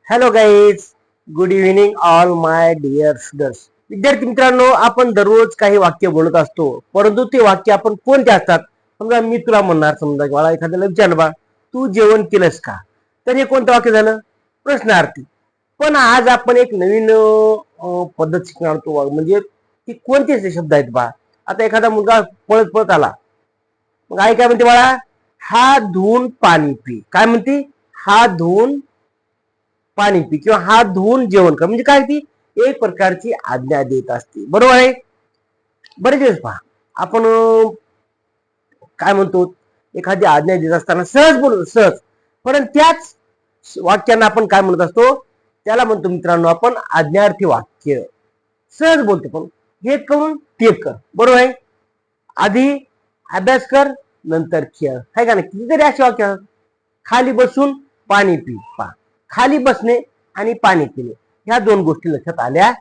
Hello guys, good evening all my dear students. विद्यार्थी मित्रांनो, आपण दररोज काही वाक्य बोलत असतो, परंतु ते वाक्य आपण कोणते असतात? समजा मी तुला म्हणणार, समजा मला एखाद्याला विचारलं, बा तू जेवण केलंस का, तर हे कोणतं वाक्य झालं? प्रश्नार्थी. पण आज आपण एक नवीन पद्धत शिकणार होतो, म्हणजे की कोणते असे शब्द आहेत बा. आता एखादा मुलगा पळत पळत आला, मग आई काय म्हणते बाळा? हात धुवून पाणी पी. काय म्हणते? हात धुवून पाणी पी किंवा हात धुवून जेवण कर. म्हणजे काय? ती एक प्रकारची आज्ञा देत असते, बरोबर आहे. बरेच दिवस पहा आपण काय म्हणतो, एखादी आज्ञा देत असताना सहज बोलतो, सहज. परंतु त्याच वाक्यांना आपण काय म्हणत असतो? त्याला म्हणतो मित्रांनो आपण आज्ञार्थी वाक्य. सहज बोलतो, पण हे करून ते कर, बरोबर आहे. आधी अभ्यास कर, नंतर खेळ, आहे का नाही? कितीतरी असे वाक्य. खाली बसून पाणी पी. पा खाली बसणे आणि पाणी पिणे ह्या दोन गोष्टी लक्षात आल्या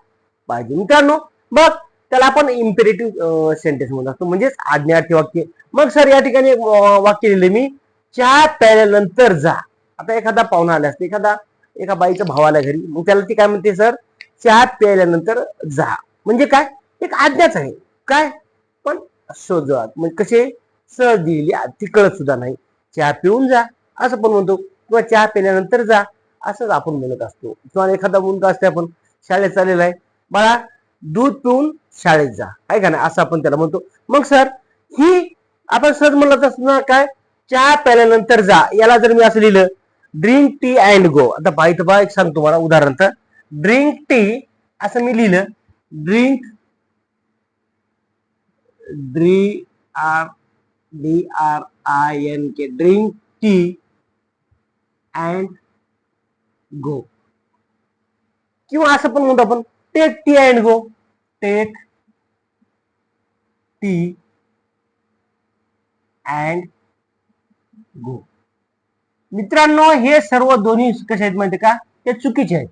पाहिजे मित्रांनो. मग त्याला आपण इम्पेरेटिव्ह सेंटेन्स म्हणत असतो, म्हणजेच आज्ञार्थी वाक्य. मग सर या ठिकाणी वाक्य लिहिले मी, चहा प्यायल्यानंतर जा. आता एखादा पाहुणा आला असते, एका बाईचा भाव आला घरी, मग त्याला ती काय म्हणते? सर चहा प्यायल्यानंतर जा. म्हणजे काय? एक आज्ञाच आहे. काय? पण सोजवत, म्हणजे कसे सहज दिलेली, ती कळत सुद्धा नाही. चहा पिऊन जा असं पण म्हणतो, किंवा चहा पिल्यानंतर जा असंच आपण म्हणत असतो. किंवा एखादा मुलगा असते, आपण शाळेत चाललेला आहे, बाळा दूध पिऊन शाळेत जा, आहे का नाही? असं आपण त्याला म्हणतो. मग सर ही आपण सहज म्हणत असतो काय? चहा प्यायल्यानंतर जा. याला जर मी असं लिहिलं, ड्रिंक टी अँड गो. आता पाहिजे बा, एक सांगतो तुम्हाला उदाहरण. तर ड्रिंक टी असं मी लिहिलं, drink DRINK drink tea and go. किंवा असं पण म्हणतो आपण, take tea and go. Take tea and go. मित्रांनो, हे सर्व दोन्ही कसे आहेत माहिती का? ते चुकीचे आहेत.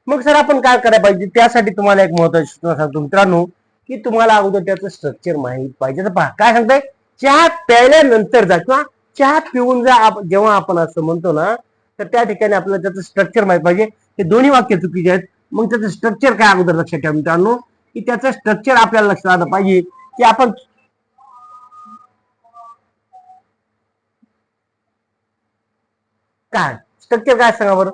मग सर आपण काय करायला पाहिजे? त्यासाठी तुम्हाला एक महत्वाची सूचना सांगतो मित्रांनो, की तुम्हाला अगोदर त्याचं स्ट्रक्चर माहित पाहिजे. तर पहा काय सांगताय, चहा प्यायल्यानंतर जा किंवा चहा पिऊन जा. जेव्हा आपण असं म्हणतो ना, तर त्या ठिकाणी आपल्याला त्याचं स्ट्रक्चर माहित पाहिजे. हे दोन्ही वाक्य चुकीचे आहेत. मग त्याचं स्ट्रक्चर काय अगोदर लक्षात ठेवा मित्रांनो, की त्याचं स्ट्रक्चर आपल्याला लक्षात आलं पाहिजे, की आपण काय स्ट्रक्चर काय सांगा बरं.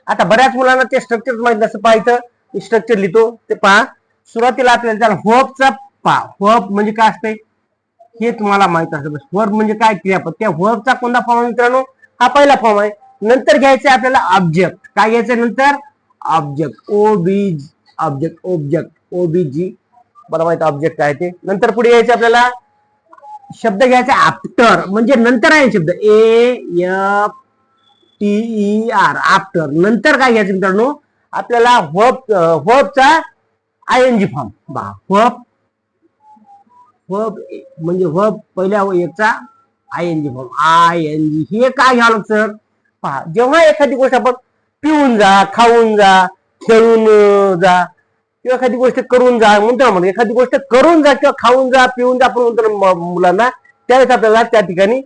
आता बऱ्याच मुलांना ते स्ट्रक्चर माहित नसतं. पाहिजे स्ट्रक्चर लिहितो ते पहा. सुरुवातीला आपल्याला त्याला व्हर्बचा पहा, व्हर्ब म्हणजे काय असते हे तुम्हाला माहित असतं. व्हर्ब म्हणजे काय? क्रियापद. त्या व्हर्बचा कोणता फॉर्म आहे मित्रांनो? हा पहिला फॉर्म आहे. नंतर घ्यायचं आपल्याला ऑब्जेक्ट. काय घ्यायचं नंतर? ऑब्जेक्ट. OBG. मला माहिती ऑब्जेक्ट काय ते. नंतर पुढे यायचं आपल्याला शब्द घ्यायचा आफ्टर, म्हणजे नंतर आहे शब्द. AFTER after. नंतर काय घ्यायचं मित्रांनो? आपल्याला व्हर्बचा ING फॉर्म. व्हर्ब म्हणजे व्हर्ब पहिल्या याचा ING फॉर्म. ING हे काय घ्यावं लागतं? पहा, जेव्हा एखादी गोष्ट आपण पिऊन जा, खाऊन जा, खेळून जा, किंवा एखादी गोष्ट करून जा म्हणतो ना, म्हणजे एखादी गोष्ट करून जा किंवा खाऊन जा, पिऊन जा आपण म्हणतो मुलांना, त्यावेळेस आपल्याला त्या ठिकाणी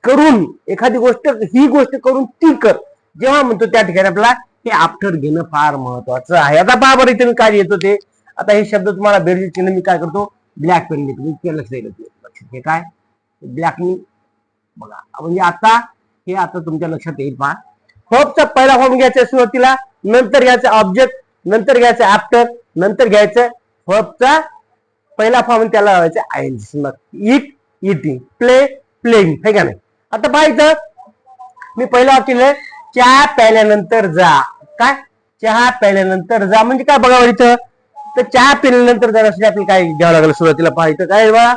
करून एखादी गोष्ट, ही गोष्ट करून ती कर जेव्हा म्हणतो, त्या ठिकाणी आपल्याला हे आफ्टर घेणं फार महत्वाचं आहे. आता पहा बरं, इथे मी काय येतो ते. आता हे शब्द तुम्हाला बेरजेचे मी काय करतो? ब्लॅक पेन घेतो. लक्ष हे काय? ब्लॅकनी बघा, म्हणजे आता हे आता तुमच्या लक्षात येईल. पहा, होपचा पहिला फॉर्म घ्यायचा सुरुवातीला, नंतर घ्यायचं ऑब्जेक्ट, नंतर घ्यायचं आफ्टर, नंतर घ्यायचं होपचा पहिला फॉर्म, त्याला लावायचं ING. It eating, play playing, है का नाही? आता पाहायचं मी पहिला वाक्य, चहा प्यायल्यानंतर जा. काय? चहा प्यायल्यानंतर जा म्हणजे काय बघा इथं. तर चहा पिल्यानंतर जाण्यासाठी आपल्याला काय घ्यावं लागलं? सुरुवातीला पाहायचं काय बा?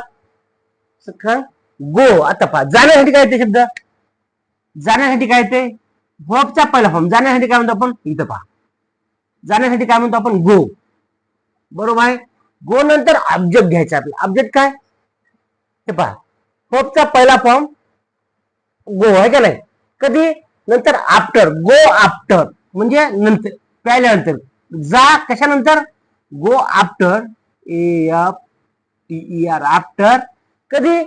गो. आता पहा, जाण्यासाठी काय ते शब्द? जाण्यासाठी काय ते? व्हर्बचा पहिला फॉर्म. जाण्यासाठी काय म्हणतो आपण? इथं पहा, जाण्यासाठी काय म्हणतो आपण? गो. बरोबर आहे. गो नंतर ऑब्जेक्ट घ्यायचा आपल्याला. ऑब्जेक्ट काय? ते पहा, व्हर्बचा पहिला फॉर्म गो, आहे का नाही? कधी? नंतर आफ्टर. गो आफ्टर म्हणजे नंतर, प्यायल्यानंतर. जा कशानंतर? Go after. AFTER after. कधी?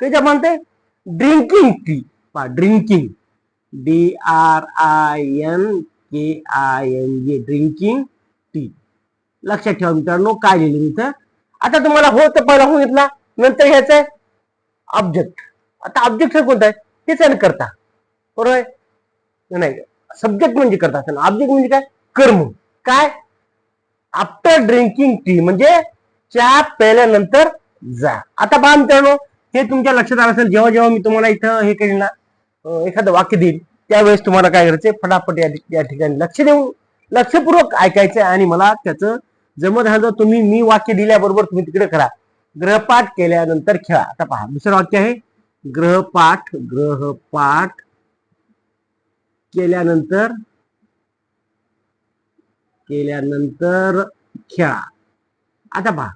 कधी म्हणते? Drinking tea. Drinking. DRINKING KING drinking tea. लक्षात ठेवा मित्रांनो काय लिहिलं इथं. आता तुम्हाला हो तर पहिला हो घेतला, नंतर घ्यायचंय ऑब्जेक्ट. आता ऑब्जेक्ट कोणता आहे तेच करता, बरोबर आहे नाही. सब्जेक्ट म्हणजे करता, ऑब्जेक्ट म्हणजे काय कर्म. काय आफ्टर ड्रिंकिंग टी म्हणजे चहा प्यायल्यानंतर जा. आता पहा मित्रांनो हे तुमच्या लक्षात आलं असेल, जेव्हा जेव्हा मी तुम्हाला इथं हे केलं ना एखादं वाक्य देईल त्यावेळेस तुम्हाला काय करायचंय फटाफट या ठिकाणी लक्ष देऊन लक्षपूर्वक ऐकायचंय आणि मला त्याचं जमत झालं तुम्ही मी वाक्य दिल्याबरोबर तुम्ही तिकडे करा. ग्रहपाठ केल्यानंतर खेळा. आता पहा दुसरं वाक्य आहे ग्रहपाठ केल्यानंतर खेळा. आता पहा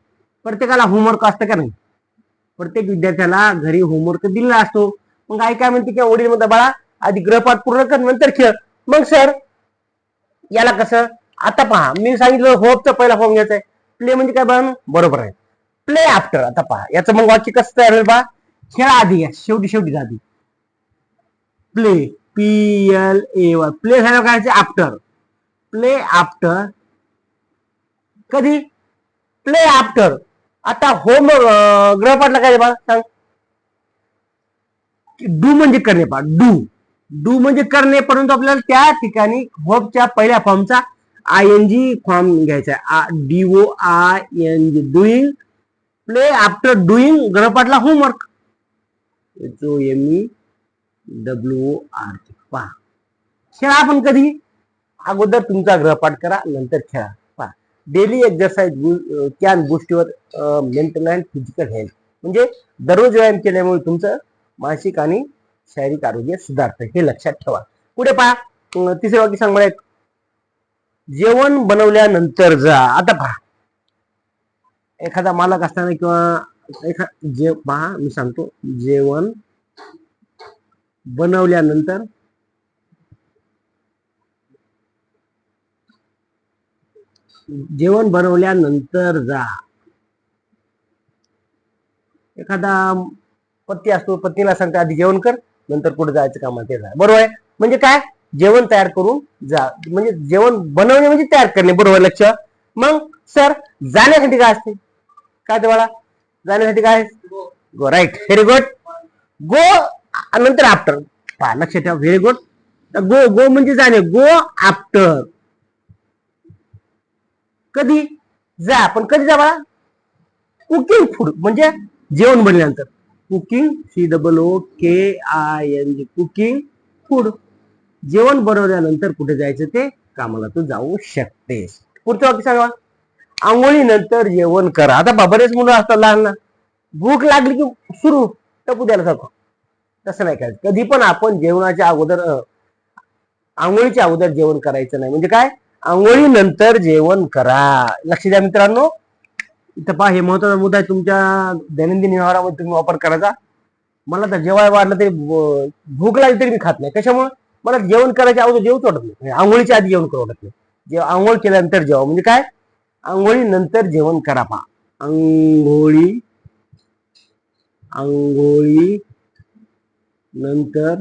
प्रत्येकाला होमवर्क असतं का नाही, प्रत्येक विद्यार्थ्याला घरी होमवर्क दिलेला असतो. मग आई काय म्हणते की वडील म्हणतात बाळा आधी ग्रहपाठ पूर्ण कर नंतर खेळ. मग सर याला कसं, आता पहा मी सांगितलं होपचा पहिला फॉर्म घ्यायचा आहे. प्ले म्हणजे काय बघा बरोबर आहे, प्ले आफ्टर. आता पहा याचं मग वाक्य कसं तयार होईल बा, खेळा आधी घ्या शेवटी आधी प्ले PLAY प्ले झाल्यावर काय आफ्टर, प्ले आफ्टर कधी प्ले आफ्टर. आता होम ग्रहपाठला काय बा सांग, डू म्हणजे करणे. पा डू म्हणजे करणे, परंतु आपल्याला त्या ठिकाणी होपच्या पहिल्या फॉर्मचा ING फॉर्म घ्यायचा DOING doing. Play after doing ग्रहपाठला होमवर्क HOMEWOR. पहा खेळा आपण कधी अगोदर तुमचा ग्रहपाठ करा नंतर खेळा. पहा daily exercise can boost your mental and physical health. म्हणजे दररोज व्यायाम केल्यामुळे तुमचं मानसिक आणि शारीरिक आरोग्य सुधारतं, हे लक्षात ठेवा. पुढे पहा तिसरे वाक्य सांग मला, जेवण बनवल्यानंतर जा. आता पहा एखादा मालक असताना किंवा पहा मी सांगतो जेवण बनवल्यानंतर जा. एखादा पती असतो पत्नीला सांगतो आधी जेवण कर नंतर कुठे जायचं काम ते जा, बरोबर आहे. म्हणजे काय जेवण तयार करून जा, म्हणजे जेवण बनवणे म्हणजे तयार करणे, बरोबर लक्ष. मग सर जाण्यासाठी काय असते, काय ते बाळा जाण्यासाठी काय, go. Right, very good. Go नंतर आफ्टर. पहा लक्षात ठेवा, व्हेरी गुड. गो म्हणजे जाणे, गो आफ्टर कधी जा. पण कधी जा बाळा, कुकिंग फूड म्हणजे जेवण बनल्यानंतर. Cooking COOKING cooking food. जेवण बनवल्यानंतर कुठे जायचं ते कामाला तू जाऊ शकतेस. पुढचं वाक्य सांगा, आंघोळी नंतर जेवण करा. आता बरेच मुलं असतात लहान ना, भूक लागली की सुरू टपू द्यायला सारखं, तसं नाही करायचं. कधी पण आपण जेवणाच्या अगोदर आंघोळीच्या अगोदर जेवण करायचं नाही. म्हणजे काय आंघोळी नंतर जेवण करा. लक्ष द्या मित्रांनो, इथं पहा हे महत्वाचा मुद्दा आहे तुमच्या दैनंदिन व्यवहारामध्ये तुम्ही वापर करायचा. मला तर जेवाय वाढलं तरी भूक लागली तरी मी खात नाही. कशामुळे मला जेवण करायच्या अगोदर जेवूच वाटत नाही, आंघोळीच्या आधी जेवण करू वाटत नाही. जेव्हा आंघोळ केल्यानंतर जेवा, म्हणजे काय आंघोळी नंतर जेवण करा. पहा आंघोळी नंतर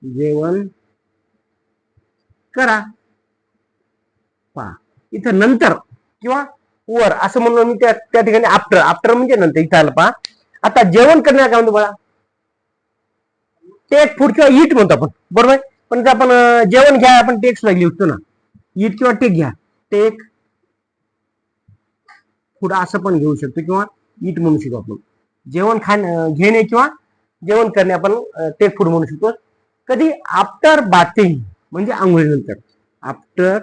जेवण करा. पहा इथं नंतर किंवा वर असं म्हणून मी त्या ठिकाणी आफ्टर म्हणजे नंतर इथं आलं. पहा आता जेवण करण्या काय म्हणतो बघा, टेक फूड किंवा ईट म्हणतो आपण, बरोबर. पण आपण जेवण घ्या आपण टेक्स लिहितो ना, ईट किंवा टेक घ्या, टेक फूड असं पण घेऊ शकतो किंवा ईट म्हणू शकतो आपण. जेवण घेणे किंवा जेवण करणे आपण टेक फूड म्हणू शकतो. कधी आफ्टर बाथिंग म्हणजे आंघोळीनंतर, after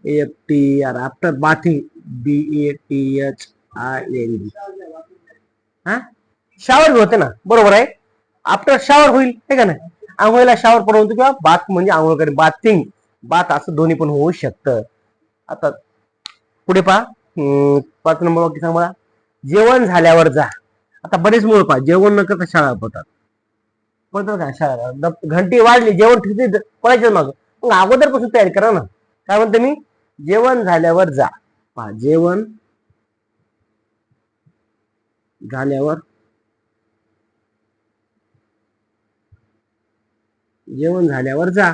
AFTR after bathing BATHING. हा शावर होते ना, बरोबर आहे. आफ्टर शावर होईल हे का नाही, आंघोळीला शावर पण होतो किंवा बाथ म्हणजे आंघोळ करे, बाथिंग बाथ असं दोन्ही पण होऊ शकतं. आता पुढे पहा 5 नंबर वाक्य सांग मला, जेवण झाल्यावर जा. आता बरेच मुलं पहा जेवण न करता शाळा पडतात, पडतात का शाळा, घंटी वाढली जेवण ठिकते पळायचं मग अगोदरपासून तयारी करा ना. काय म्हणते मी, जेवण झाल्यावर जा. पहा जेवण झाल्यावर जेवण झाल्यावर जा.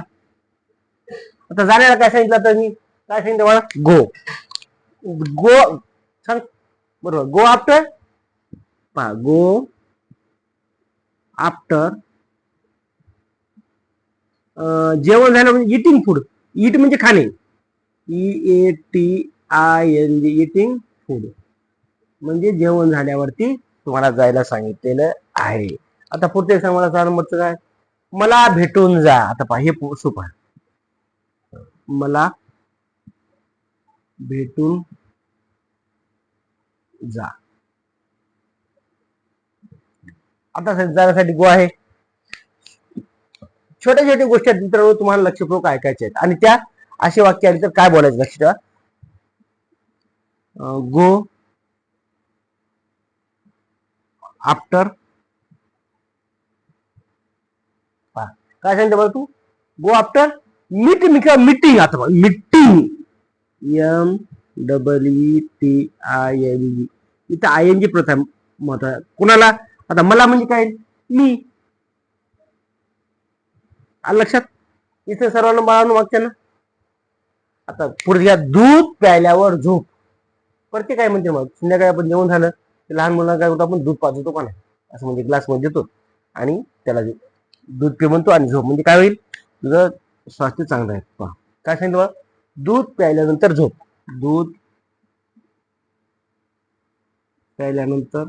आता जाण्याला काय सांगितलं, तर मी काय सांगितलं मला, गो. गो सांग बरोबर, गो आफ्टर. गो आफ्टर जेवण झालं म्हणजे इटिंग फूड. इट म्हणजे खाणे, EATING, इटिंग फूड म्हणजे जेवण झाल्यावरती तुम्हाला जायला सांगितलेलं आहे. आता पुढचे सांग मला, 4 नंबरचं काय, मला भेटून जा. आता पहा, हे सोपं आहे. मला भेटून जा. आता जाण्यासाठी गो आहे. छोट्या छोट्या गोष्टी मित्रांनो तुम्हाला लक्षपूर्वक ऐकायच्या आहेत, आणि त्या असे वाक्य आले तर काय बोलायचं लक्ष ठेवा. गो आफ्टर, काय सांगते मला तू, गो आफ्टर मीटिंग. आता मीटिंग, MEETING, इथं ING प्रथम मत कुणाला. आता मला म्हणजे काय, मी. लक्षात, इथे सर्वांना बाळांनो वाक्यानं. आता पुढे दूध प्यायल्यावर झोप. प्रत्येक काय म्हणते मग, संध्याकाळी आपण जेवण झालं लहान मुलांना काय होतं, आपण दूध पाजतो का नाही, असं म्हणजे ग्लास मध्ये देतो आणि त्याला दूध पे म्हणतो, आणि झोप म्हणजे काय होईल, तुझं स्वास्थ्य चांगलं आहे. काय सांगितलं, दूध प्यायल्यानंतर झोप. दूध प्यायल्यानंतर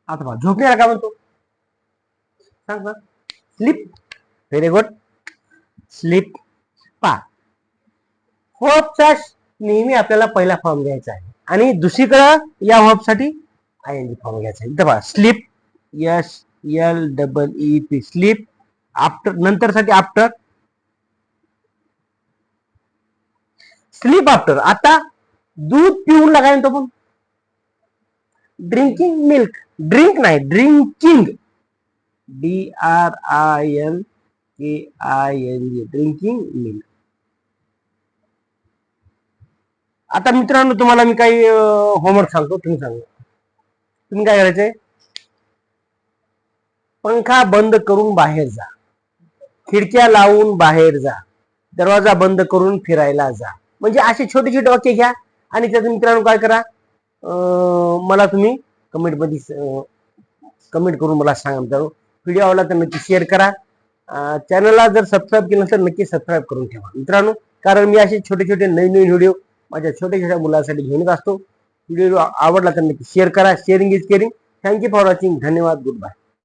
आता झोपण्याला काय म्हणतो सांग ना, स्लीप. Very good, sleep. पा होपचा नेहमी आपल्याला पहिला फॉर्म घ्यायचा आहे, आणि दुसरीकडं या होपसाठी ING फॉर्म घ्यायचा आहे. इथं पहा, स्लीप, SLEEP, स्लीप. आफ्टर नंतर साठी आफ्टर, स्लीप आफ्टर. आता दूध पिऊन लागाय तो पण ड्रिंकिंग मिल्क. ड्रिंक नाही, ड्रिंकिंग, DRINKING, ड्रिंकिंग मिल्क. आता मित्रांनो तुम्हाला मी काही होमवर्क सांगतो, तुम्ही सांगा. तुम्ही काय करायचंय, पंखा बंद करून बाहेर जा, खिडक्या लावून बाहेर जा, दरवाजा बंद करून फिरायला जा. म्हणजे असे छोटे छोटे वाक्य घ्या, आणि त्याचं मित्रांनो काय करा, मला तुम्ही कमेंटमध्ये कमेंट करून मला सांगा. मित्रांनो व्हिडिओ आवडला तर नक्की शेअर करा. चॅनलला जर सबस्क्राईब केलं तर नक्की सबस्क्राईब करून ठेवा मित्रांनो, कारण मी असे छोटे छोटे नवीन नवीन व्हिडिओ माझ्या छोट्या छोट्या मुलांसाठी घेऊन असतो. व्हिडिओ आवडला तर नक्की शेअर करा. Sharing is caring. Thank you for watching. धन्यवाद. Good bye.